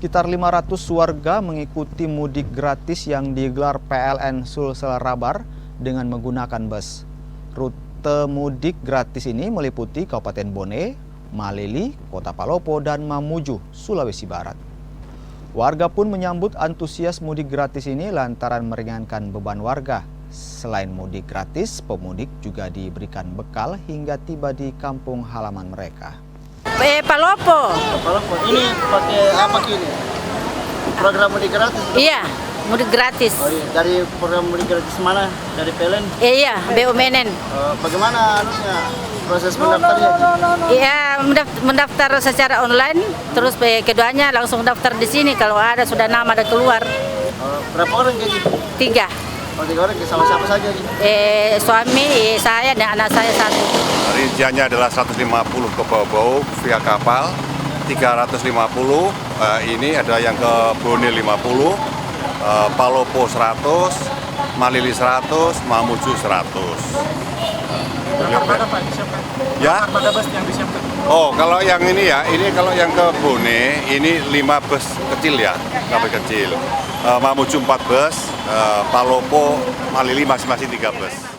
Sekitar 500 warga mengikuti mudik gratis yang digelar PLN Sulsel Rabar dengan menggunakan bus. Rute mudik gratis ini meliputi Kabupaten Bone, Malili, Kota Palopo, dan Mamuju, Sulawesi Barat. Warga pun menyambut antusias mudik gratis ini lantaran meringankan beban warga. Selain mudik gratis, pemudik juga diberikan bekal hingga tiba di kampung halaman mereka. Palopo. Palopo. Ini pakai apa ini? Program mudik gratis? Iya, mudik gratis. Oh iya, dari program mudik gratis mana? Dari PLN? Iya, BUMN. Bagaimana proses mendaftarnya? Iya, mendaftar secara online, terus keduanya langsung daftar di sini kalau ada sudah nama ada keluar. Berapa orang jadi? 3. Oh, 3 orang sama siapa saja? Suami, saya dan anak saya 1. Rinciannya adalah 150 ke bawah via kapal, 350 ini ada yang ke Bone 50, Palopo 100, Malili 100, Mamuju 100. Berapa Pak disiapkan? Ya. Berapa bus yang disiapkan? Oh, kalau yang ini ya, ini kalau yang ke Bone ini 5 bus kecil ya, sampai kecil. Mamuju 4 bus, Palopo, Malili masing-masing 3 bus.